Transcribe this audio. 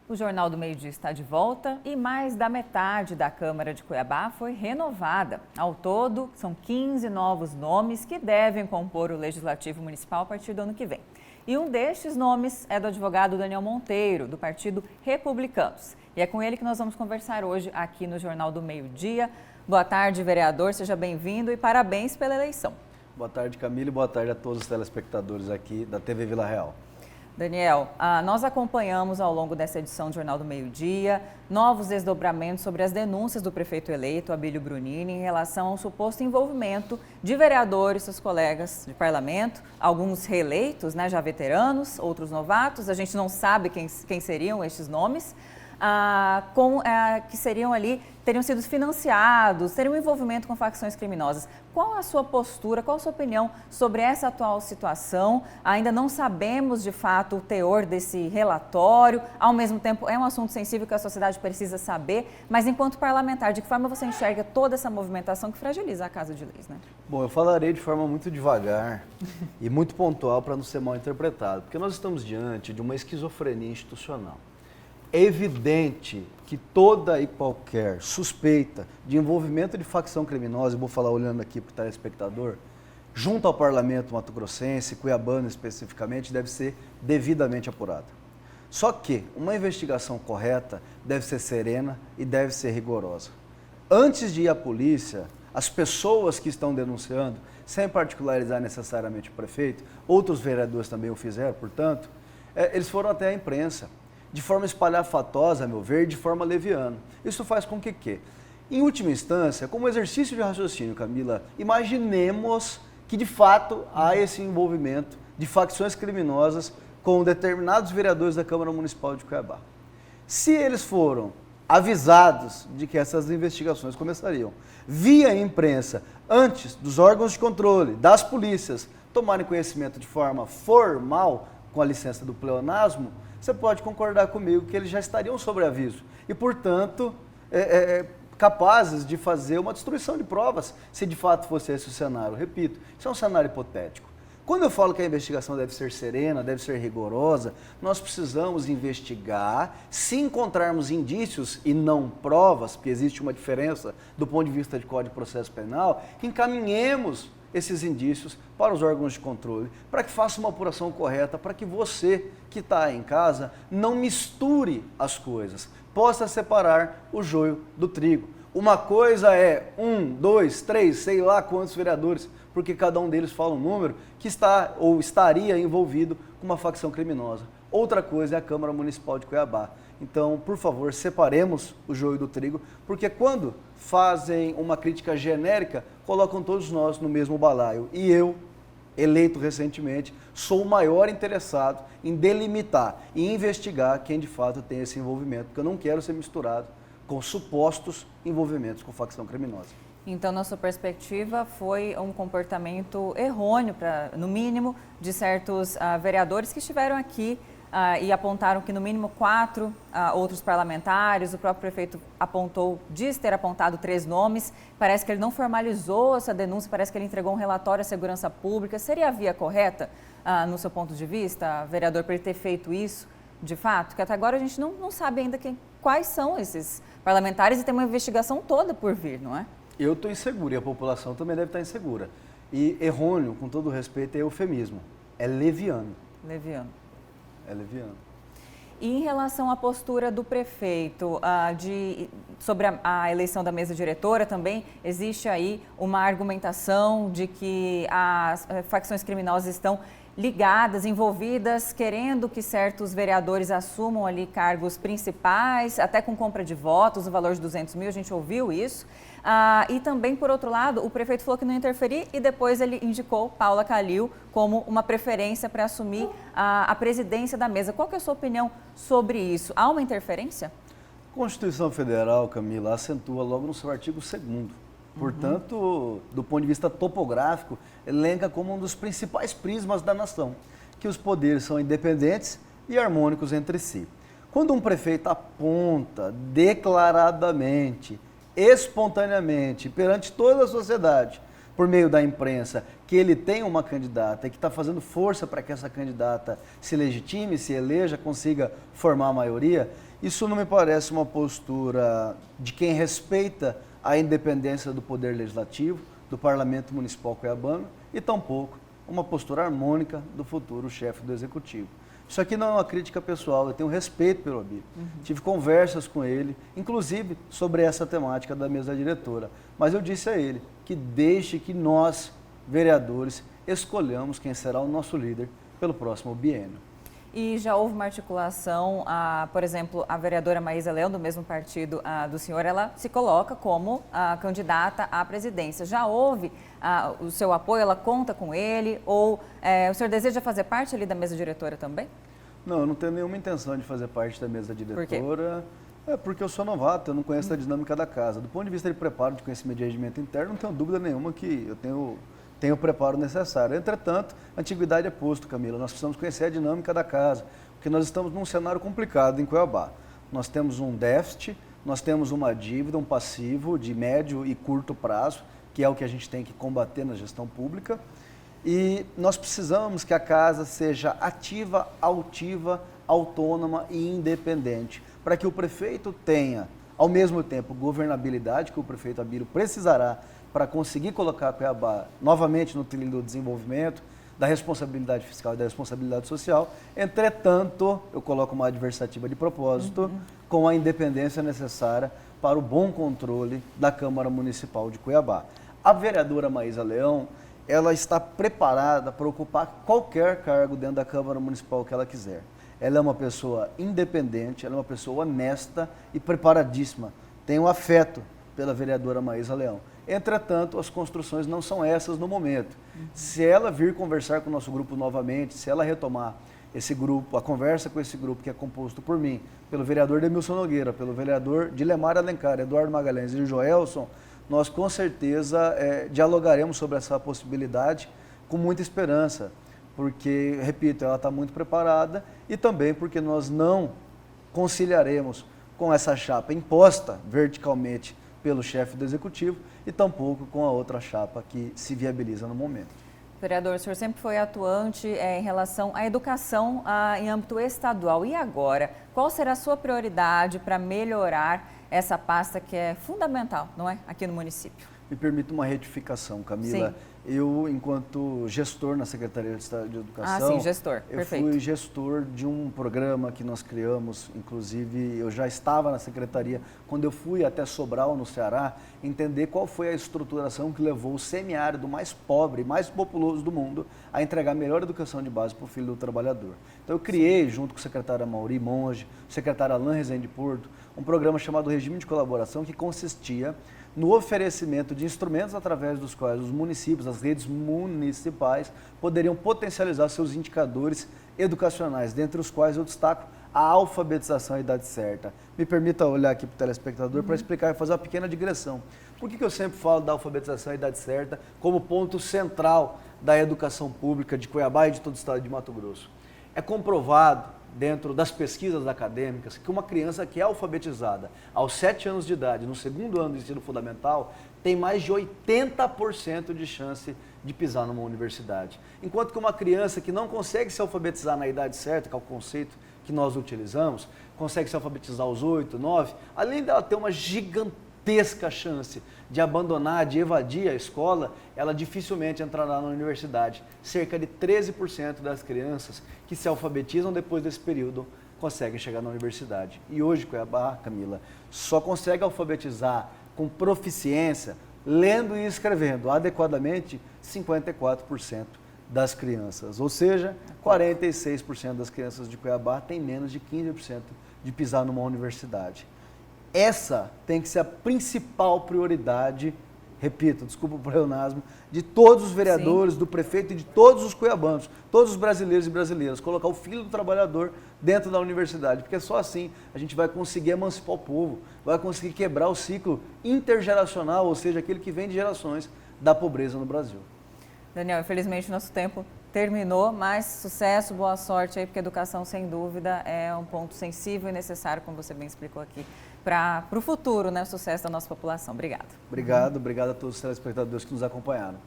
O Jornal do Meio-Dia está de volta e mais da metade da Câmara de Cuiabá foi renovada. Ao todo, são 15 novos nomes que devem compor o Legislativo Municipal a partir do ano que vem. E um destes nomes é do advogado Daniel Monteiro, do Partido Republicanos. E é com ele que nós vamos conversar hoje aqui no Jornal do Meio-Dia. Boa tarde, vereador, seja bem-vindo e parabéns pela eleição. Boa tarde, Camila, e boa tarde a todos os telespectadores aqui da TV Vila Real. Daniel, nós acompanhamos ao longo dessa edição do Jornal do Meio-Dia novos desdobramentos sobre as denúncias do prefeito eleito, Abílio Brunini, em relação ao suposto envolvimento de vereadores, seus colegas de parlamento, alguns reeleitos, já veteranos, outros novatos, a gente não sabe quem seriam estes nomes, que seriam ali, teriam sido financiados, teriam um envolvimento com facções criminosas. Qual a sua postura, qual a sua opinião sobre essa atual situação? Ainda não sabemos, de fato, o teor desse relatório. Ao mesmo tempo, é um assunto sensível que a sociedade precisa saber. Mas, enquanto parlamentar, de que forma você enxerga toda essa movimentação que fragiliza a Casa de Leis, né? Bom, eu falarei de forma muito devagar e muito pontual para não ser mal interpretado, porque nós estamos diante de uma esquizofrenia institucional. É evidente que toda e qualquer suspeita de envolvimento de facção criminosa, eu vou falar olhando aqui para o telespectador, junto ao parlamento mato-grossense, cuiabano especificamente, deve ser devidamente apurada. Só que uma investigação correta deve ser serena e deve ser rigorosa. Antes de ir à polícia, as pessoas que estão denunciando, sem particularizar necessariamente o prefeito, outros vereadores também o fizeram, portanto, eles foram até a imprensa, de forma espalhafatosa, a meu ver, de forma leviana. Isso faz com que, em última instância, como exercício de raciocínio, Camila, imaginemos que de fato há esse envolvimento de facções criminosas com determinados vereadores da Câmara Municipal de Cuiabá. Se eles foram avisados de que essas investigações começariam via imprensa, antes dos órgãos de controle, das polícias, tomarem conhecimento de forma formal, com a licença do pleonasmo, você pode concordar comigo que eles já estariam sob aviso e, portanto, capazes de fazer uma destruição de provas, se de fato fosse esse o cenário. Repito, isso é um cenário hipotético. Quando eu falo que a investigação deve ser serena, deve ser rigorosa, nós precisamos investigar, se encontrarmos indícios e não provas, porque existe uma diferença do ponto de vista de Código de Processo Penal, encaminhemos esses indícios para os órgãos de controle, para que faça uma apuração correta, para que você que está em casa não misture as coisas, possa separar o joio do trigo. Uma coisa é 1, 2, 3, sei lá quantos vereadores, porque cada um deles fala um número, que está ou estaria envolvido com uma facção criminosa. Outra coisa é a Câmara Municipal de Cuiabá. Então, por favor, separemos o joio do trigo, porque quando fazem uma crítica genérica, colocam todos nós no mesmo balaio. E eu, eleito recentemente, sou o maior interessado em delimitar e investigar quem de fato tem esse envolvimento, porque eu não quero ser misturado com supostos envolvimentos com facção criminosa. Então, na sua perspectiva, foi um comportamento errôneo, no mínimo, de certos vereadores que estiveram aqui e apontaram que no mínimo 4 outros parlamentares, o próprio prefeito diz ter apontado 3 nomes, parece que ele não formalizou essa denúncia, parece que ele entregou um relatório à segurança pública. Seria a via correta, no seu ponto de vista, vereador, para ele ter feito isso, de fato? Porque até agora a gente não sabe ainda quais são esses parlamentares e tem uma investigação toda por vir, não é? Eu estou inseguro e a população também deve estar insegura. E errôneo, com todo respeito, é eufemismo, é leviano. Leviano. É leviano. E em relação à postura do prefeito sobre a eleição da mesa diretora, também existe aí uma argumentação de que as facções criminosas estão ligadas, envolvidas, querendo que certos vereadores assumam ali cargos principais, até com compra de votos, o valor de 200 mil, a gente ouviu isso. E também, por outro lado, o prefeito falou que não ia interferir e depois ele indicou Paula Calil como uma preferência para assumir a presidência da mesa. Qual que é a sua opinião sobre isso? Há uma interferência? A Constituição Federal, Camila, acentua logo no seu artigo 2º. Portanto, do ponto de vista topográfico, elenca como um dos principais prismas da nação, que os poderes são independentes e harmônicos entre si. Quando um prefeito aponta declaradamente, espontaneamente, perante toda a sociedade, por meio da imprensa, que ele tem uma candidata e que está fazendo força para que essa candidata se legitime, se eleja, consiga formar a maioria, Isso não me parece uma postura de quem respeita a independência do Poder Legislativo, do Parlamento Municipal cuiabano, e tampouco uma postura harmônica do futuro chefe do Executivo. Isso aqui não é uma crítica pessoal, eu tenho respeito pelo Abílio. Tive conversas com ele, inclusive sobre essa temática da mesa diretora. Mas eu disse a ele que deixe que nós, vereadores, escolhamos quem será o nosso líder pelo próximo biênio. E já houve uma articulação, por exemplo, a vereadora Maísa Leão, do mesmo partido do senhor, ela se coloca como a candidata à presidência. Já houve o seu apoio, ela conta com ele? Ou o senhor deseja fazer parte ali da mesa diretora também? Não, eu não tenho nenhuma intenção de fazer parte da mesa diretora. Por quê? Porque eu sou novato, eu não conheço a dinâmica da casa. Do ponto de vista de preparo, de conhecimento de regimento interno, não tenho dúvida nenhuma que eu tenho o preparo necessário. Entretanto, a antiguidade é posto, Camila. Nós precisamos conhecer a dinâmica da casa, porque nós estamos num cenário complicado em Cuiabá. Nós temos um déficit, nós temos uma dívida, um passivo de médio e curto prazo, que é o que a gente tem que combater na gestão pública. E nós precisamos que a casa seja ativa, altiva, autônoma e independente, para que o prefeito tenha, ao mesmo tempo, governabilidade, que o prefeito Abílio precisará para conseguir colocar Cuiabá novamente no trilho do desenvolvimento, da responsabilidade fiscal e da responsabilidade social. Entretanto, eu coloco uma adversativa de propósito, com a independência necessária para o bom controle da Câmara Municipal de Cuiabá. A vereadora Maísa Leão, ela está preparada para ocupar qualquer cargo dentro da Câmara Municipal que ela quiser. Ela é uma pessoa independente, ela é uma pessoa honesta e preparadíssima. Tenho afeto pela vereadora Maísa Leão. Entretanto, as construções não são essas no momento. Se ela vir conversar com o nosso grupo novamente, se ela retomar esse grupo, a conversa com esse grupo que é composto por mim, pelo vereador Demilson Nogueira, pelo vereador Dilemar Alencar, Eduardo Magalhães e Joelson, nós com certeza dialogaremos sobre essa possibilidade com muita esperança, porque, repito, ela está muito preparada e também porque nós não conciliaremos com essa chapa imposta verticalmente pelo chefe do Executivo e tampouco com a outra chapa que se viabiliza no momento. Vereador, o senhor sempre foi atuante em relação à educação em âmbito estadual. E agora, qual será a sua prioridade para melhorar essa pasta que é fundamental, não é, aqui no município? Me permita uma retificação, Camila. Sim. Eu, enquanto gestor na Secretaria de Estado de Educação, sim, gestor. Perfeito. Fui gestor de um programa que nós criamos, inclusive eu já estava na Secretaria, quando eu fui até Sobral, no Ceará, entender qual foi a estruturação que levou o semiárido mais pobre, mais populoso do mundo, a entregar a melhor educação de base para o filho do trabalhador. Então eu criei, junto com o secretário Amauri Monge, o secretário Alain Rezende Porto, um programa chamado Regime de Colaboração, que consistia no oferecimento de instrumentos através dos quais os municípios, as redes municipais, poderiam potencializar seus indicadores educacionais, dentre os quais eu destaco a alfabetização à idade certa. Me permita olhar aqui para o telespectador para explicar e fazer uma pequena digressão. Por que eu sempre falo da alfabetização à idade certa como ponto central da educação pública de Cuiabá e de todo o estado de Mato Grosso? É comprovado dentro das pesquisas acadêmicas que uma criança que é alfabetizada aos 7 anos de idade, no segundo ano do ensino fundamental, tem mais de 80% de chance de pisar numa universidade. Enquanto que uma criança que não consegue se alfabetizar na idade certa, que é o conceito que nós utilizamos, consegue se alfabetizar aos 8, 9, além dela ter uma gigantesca chance de abandonar, de evadir a escola, ela dificilmente entrará na universidade. Cerca de 13% das crianças que se alfabetizam depois desse período conseguem chegar na universidade. E hoje, Cuiabá, Camila, só consegue alfabetizar com proficiência, lendo e escrevendo adequadamente, 54% das crianças. Ou seja, 46% das crianças de Cuiabá têm menos de 15% de pisar numa universidade. Essa tem que ser a principal prioridade, repito, desculpa o pleonasmo, de todos os vereadores, sim, do prefeito e de todos os cuiabanos, todos os brasileiros e brasileiras, colocar o filho do trabalhador dentro da universidade, porque só assim a gente vai conseguir emancipar o povo, vai conseguir quebrar o ciclo intergeracional, ou seja, aquele que vem de gerações da pobreza no Brasil. Daniel, infelizmente o nosso tempo terminou, mas sucesso, boa sorte aí, porque a educação, sem dúvida, é um ponto sensível e necessário, como você bem explicou aqui, para o futuro, né, o sucesso da nossa população. Obrigada. Obrigado a todos os telespectadores que nos acompanharam.